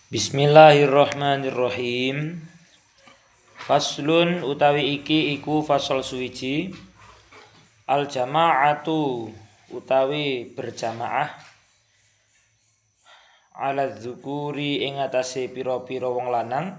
Bismillahirrahmanirrahim. Faslun utawi iki iku fasal suwiji. Al jama'atu utawi berjamaah ala dzukuri ing atase pira-pira wong lanang,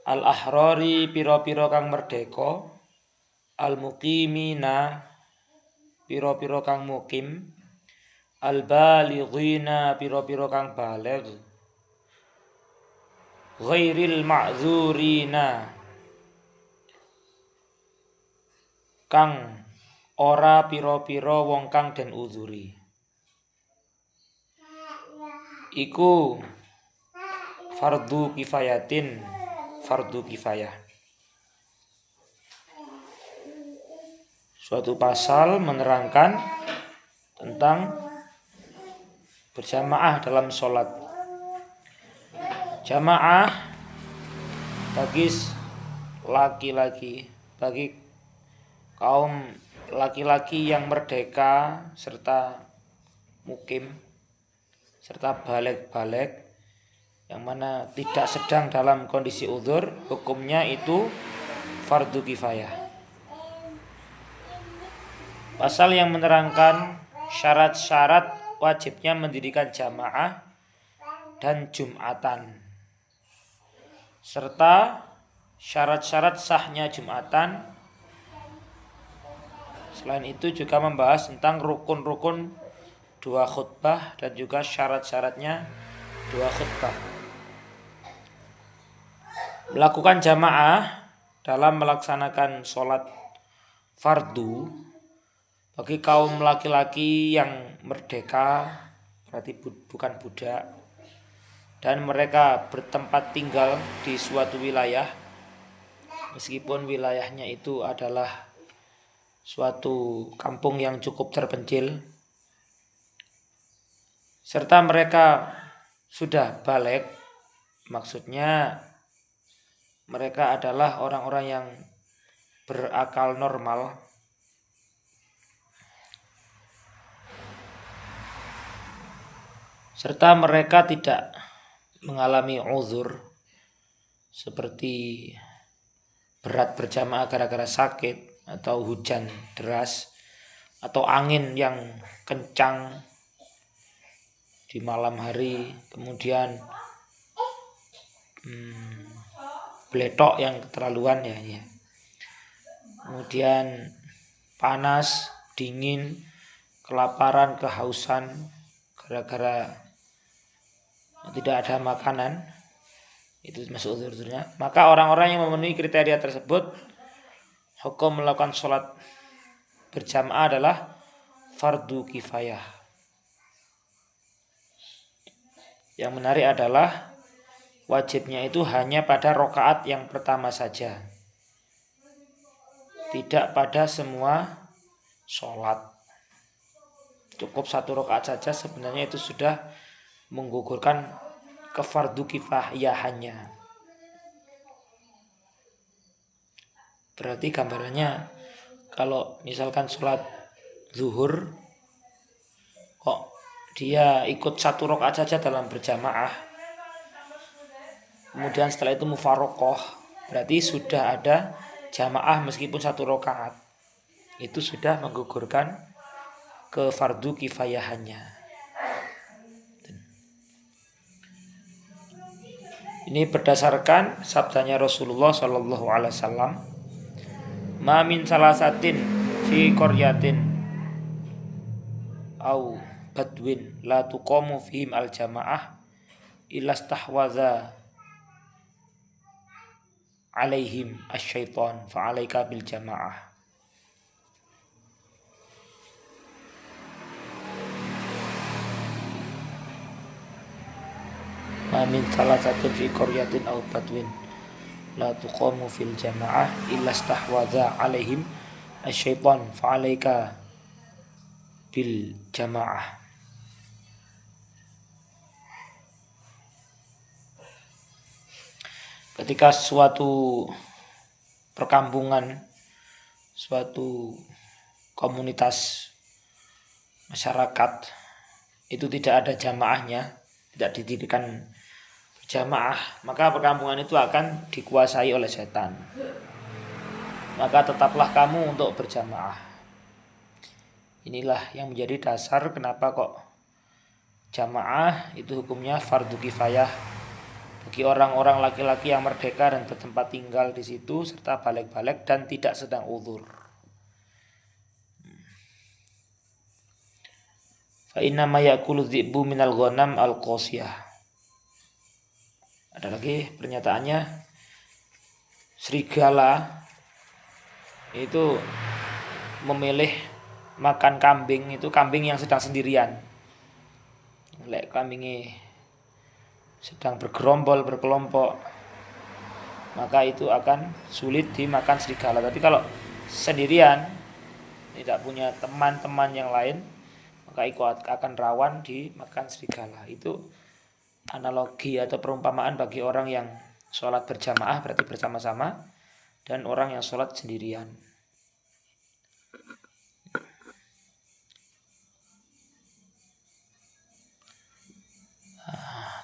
al ahrari pira-pira kang merdeka, al muqimina pira-pira kang mukim, al balighina pira-pira kang baligh, ghairil ma'dzurina kang ora pira-pira wong kang den uzuri. Iku fardu kifayatin, fardu kifayah. Suatu pasal menerangkan tentang berjamaah dalam sholat. Jamaah bagi laki-laki, bagi kaum laki-laki yang merdeka serta mukim serta balik-balik yang mana tidak sedang dalam kondisi uzur, hukumnya itu fardu kifayah. Pasal yang menerangkan syarat-syarat wajibnya mendirikan jamaah dan jumatan, serta syarat-syarat sahnya jumatan. Selain itu juga membahas tentang rukun-rukun dua khutbah dan juga syarat-syaratnya dua khutbah. Melakukan jamaah dalam melaksanakan sholat fardu bagi kaum laki-laki yang merdeka, berarti bukan budak, dan mereka bertempat tinggal di suatu wilayah, meskipun wilayahnya itu adalah suatu kampung yang cukup terpencil, serta mereka sudah balik, maksudnya mereka adalah orang-orang yang berakal normal, serta mereka tidak mengalami uzur seperti berat berjamaah gara-gara sakit atau hujan deras atau angin yang kencang di malam hari, kemudian beletok yang keterlaluan ya. Kemudian panas, dingin, kelaparan, kehausan gara-gara tidak ada makanan, itu masuk uzurnya. Maka orang-orang yang memenuhi kriteria tersebut, hukum melakukan sholat berjamaah adalah fardu kifayah. Yang menarik adalah wajibnya itu hanya pada rakaat yang pertama saja, tidak pada semua sholat. Cukup satu rakaat saja sebenarnya itu sudah menggugurkan kefardu kifayahannya. Berarti gambarannya, kalau misalkan sholat zuhur kok dia ikut satu rakaat saja dalam berjamaah, kemudian setelah itu mufarokoh, berarti sudah ada jamaah meskipun satu rakaat, itu sudah menggugurkan ke fardu kifayahannya. Ini berdasarkan sabdanya Rasulullah Shallallahu Alaihi Wasallam, "Ma min salasatin fi qaryatin au badwin la tuqamu fihim al jamaah ilastahwaza alaihim asyaiton fa'alaika bil jamaah." Amin salah satu fi qaryatin aw badwin la tuqamu fil jamaah illastahwaza alaihim asyaiton fa'alaika bil jamaah. Ketika suatu perkampungan, suatu komunitas masyarakat itu tidak ada jamaahnya, tidak didirikan jamaah, maka perkampungan itu akan dikuasai oleh setan. Maka tetaplah kamu untuk berjamaah. Inilah yang menjadi dasar kenapa kok jamaah itu hukumnya fardu kifayah bagi orang-orang laki-laki yang merdeka dan bertempat tinggal di situ serta balik-balik dan tidak sedang uzur. Fa inna ma yaqulu dhi'bu minal ghanam al-qasiyah. Ada lagi pernyataannya, serigala itu memilih makan kambing, itu kambing yang sedang sendirian. Lek kambingnya sedang bergerombol, berkelompok, maka itu akan sulit dimakan serigala. Tapi kalau sendirian, tidak punya teman-teman yang lain, maka itu akan rawan dimakan serigala. Itu analogi atau perumpamaan bagi orang yang sholat berjamaah, berarti bersama-sama, dan orang yang sholat sendirian.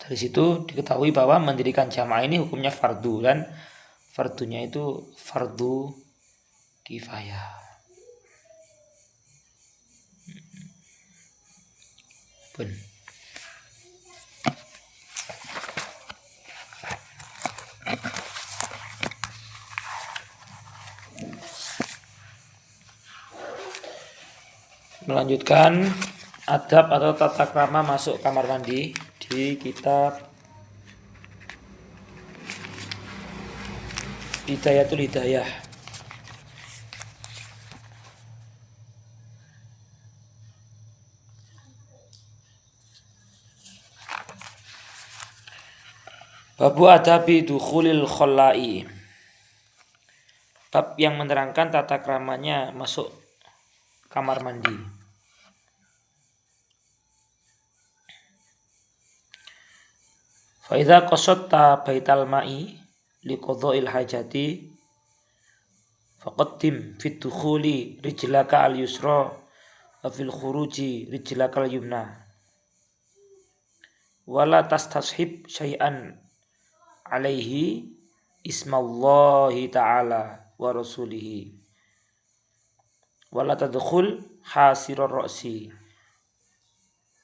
Dari situ diketahui bahwa mendirikan jamaah ini hukumnya fardu, dan fardunya itu fardu kifayah. Pun. Melanjutkan adab atau tata krama masuk kamar mandi di kitab Bidayatul Hidayah. Babu adabi dukhulil khallai. Bab yang menerangkan tata kramanya masuk kamar mandi. Fa idza qasadta baital ma'i liqadha'il hajati faqaddim fit dukhuli rijlaka al yusra wa fil khuruji rijlaka al yumna wala tastashib syai'an alaihi ismallahi ta'ala wa rasulihi wala tadkhul hasirar ra'si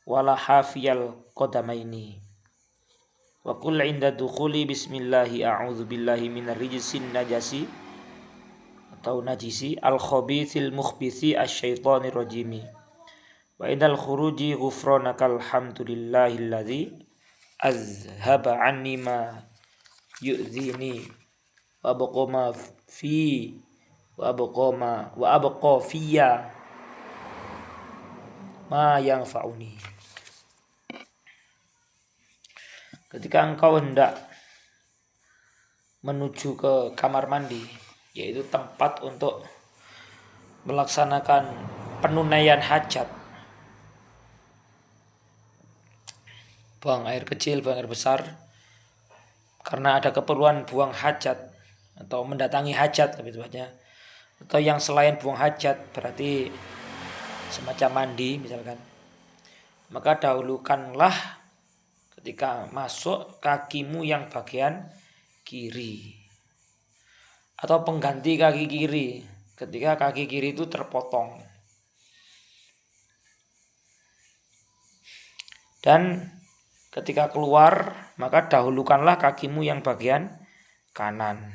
wala hafiyal qadamaini wa qul 'inda dukhuli bismillahi a'udzu billahi minar rijsin najasi atau najisi al khabithil mukhbithi asyaitonir rajimi wa idal khuruji ghufranakal hamdulillahilladzi azhaba 'anni ma yu'dhini wa abqa fi wa abqa fiyya ma yanfa'uni. Ketika engkau hendak menuju ke kamar mandi, yaitu tempat untuk melaksanakan penunaian hajat, buang air kecil, buang air besar, karena ada keperluan buang hajat atau mendatangi hajat lebih tepatnya, atau yang selain buang hajat berarti semacam mandi misalkan, maka dahulukanlah ketika masuk kakimu yang bagian kiri atau pengganti kaki kiri ketika kaki kiri itu terpotong, dan ketika keluar maka dahulukanlah kakimu yang bagian kanan.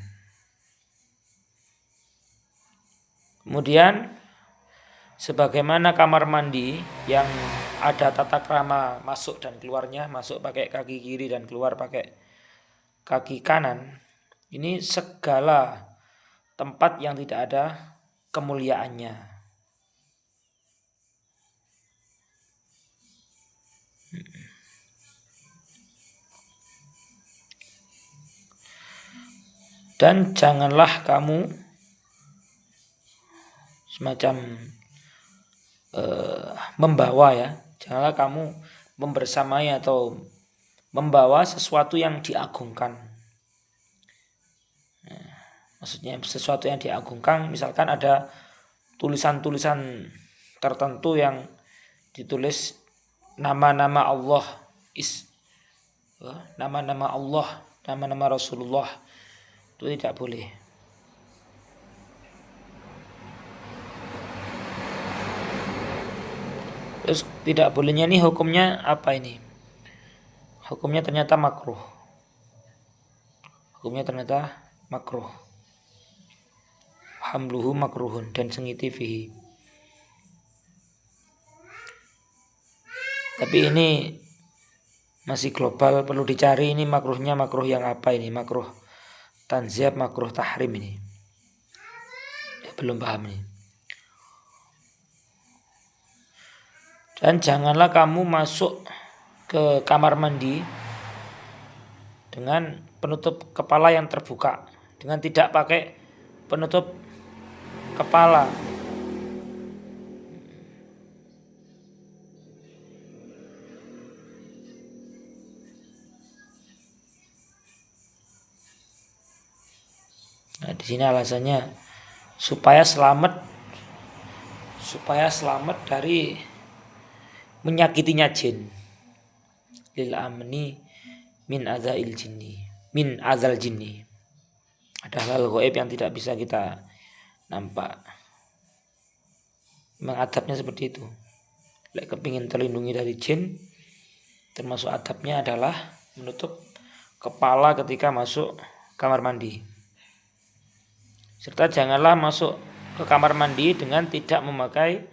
Kemudian sebagaimana kamar mandi yang ada tata krama masuk dan keluarnya, masuk pakai kaki kiri dan keluar pakai kaki kanan, ini segala tempat yang tidak ada kemuliaannya. Dan janganlah kamu semacam membawa, ya, janganlah kamu membersamai atau membawa sesuatu yang diagungkan. Maksudnya sesuatu yang diagungkan, misalkan ada tulisan-tulisan tertentu yang ditulis nama-nama Allah, nama-nama Allah, nama-nama Rasulullah itu tidak boleh. Terus tidak bolehnya ini hukumnya apa ini? Hukumnya ternyata makruh. Hamluhu makruhun dan sengiti fihi. Tapi ini masih global, perlu dicari ini makruhnya makruh yang apa ini? Makruh tanzih, makruh tahrim ini. Ya, belum paham ini. Dan janganlah kamu masuk ke kamar mandi dengan penutup kepala yang terbuka, dengan tidak pakai penutup kepala. Nah, di sini alasannya supaya selamat dari menyakitinya jin. Lil amni min azal jinni. Ada hal gaib yang tidak bisa kita nampak. Memang adabnya seperti itu. Lek kepingin terlindungi dari jin, termasuk adabnya adalah menutup kepala ketika masuk kamar mandi. Serta janganlah masuk ke kamar mandi dengan tidak memakai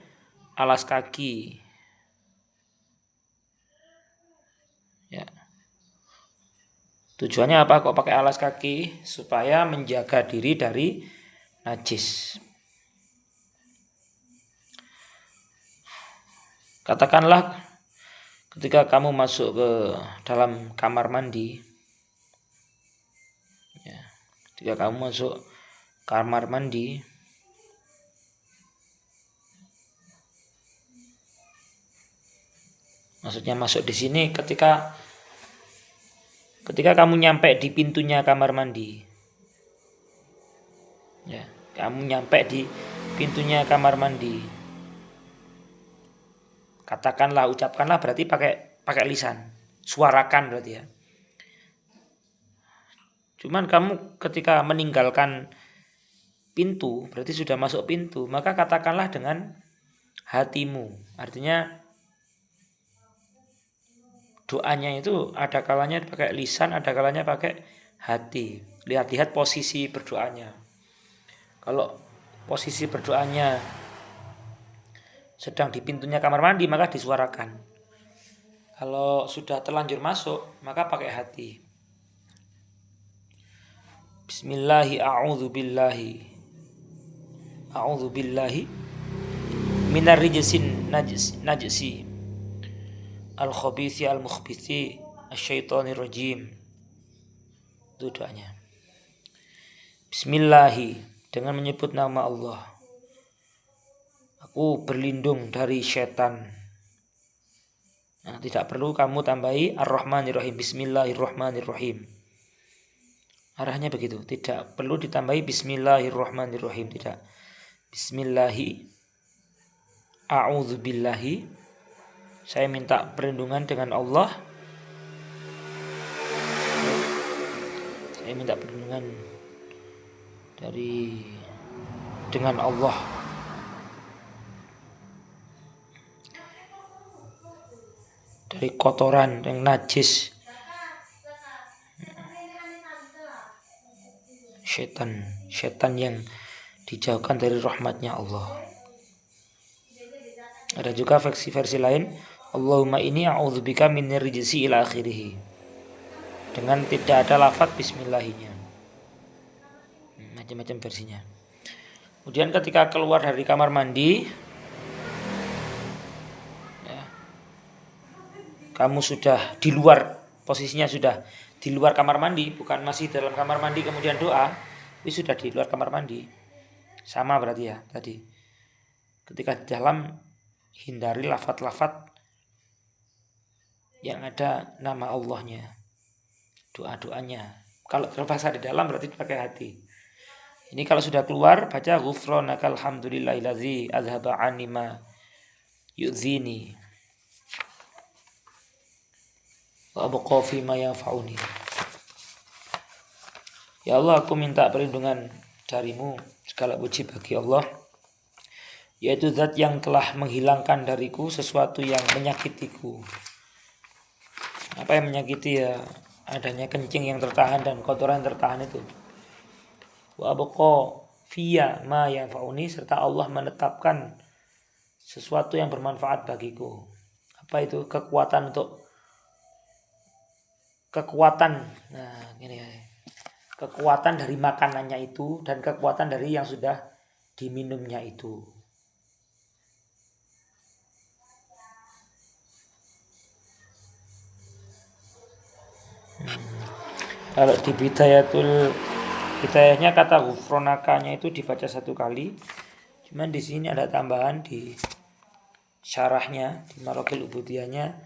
alas kaki. Ya. Tujuannya apa kok pakai alas kaki? Supaya menjaga diri dari najis. Katakanlah ketika kamu masuk ke dalam kamar mandi, ya, ketika kamu masuk kamar mandi, maksudnya masuk di sini ketika kamu nyampe di pintunya kamar mandi, ya, kamu nyampe di pintunya kamar mandi, katakanlah, ucapkanlah berarti pakai lisan, suarakan berarti ya. Cuman kamu ketika meninggalkan pintu, berarti sudah masuk pintu, maka katakanlah dengan hatimu. Artinya doanya itu ada kalanya pakai lisan, ada kalanya pakai hati. Lihat-lihat posisi berdoanya. Kalau posisi berdoanya sedang di pintunya kamar mandi, maka disuarakan. Kalau sudah terlanjur masuk, maka pakai hati. Bismillahi a'udzu billahi minar rijsin najsi al-khabithi al-mukhbithi asy-syaithanir rajim. Itu doanya. Bismillahi, dengan menyebut nama Allah, aku berlindung dari setan. Nah, tidak perlu kamu tambahi ar-Rahmanir-Rahim. Bismillahirrahmanirrahim. Arahnya begitu, tidak perlu ditambahi Bismillahirrahmanirrahim, tidak. Bismillahi, a'udzu billahi, saya minta perlindungan dengan Allah. Saya minta perlindungan dengan Allah dari kotoran yang najis, setan yang dijauhkan dari rahmatnya Allah. Ada juga versi lain, Allahumma inni a'udzubika minir rijsi ila akhirih, dengan tidak ada lafaz bismillahnya. Macam-macam versinya. Kemudian ketika keluar dari kamar mandi, ya, kamu sudah di luar, posisinya sudah di luar kamar mandi, bukan masih dalam kamar mandi kemudian doa, tapi sudah di luar kamar mandi. Sama berarti ya tadi. Ketika di dalam, hindari lafaz-lafaz yang ada nama Allahnya, doa-doanya. Kalau terpaksa di dalam berarti pakai hati. Ini kalau sudah keluar, baca ghufranakal hamdulillahillazi azhaba anni ma yu'zini. wa abqa fima yanfa'uni. Ya Allah, aku minta perlindungan darimu, segala puji bagi Allah, yaitu zat yang telah menghilangkan dariku sesuatu yang menyakitiku. Apa yang menyakiti? Ya adanya kencing yang tertahan dan kotoran yang tertahan itu. Wa abqa fiya ma yanfa'uni, serta Allah menetapkan sesuatu yang bermanfaat bagiku. Apa itu? Kekuatan nah gini ya, kekuatan dari makanannya itu dan kekuatan dari yang sudah diminumnya itu. Kalau di bidayahnya kata ghufronakanya itu dibaca 1 kali. Cuman di sini ada tambahan di syarahnya, di Marokil Ubudiyahnya,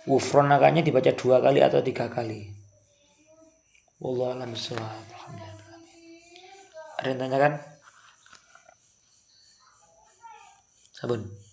ghufronakanya dibaca 2 kali atau 3 kali. Wallahu a'lam bishawab. Ada yang tanyakan? Sabun.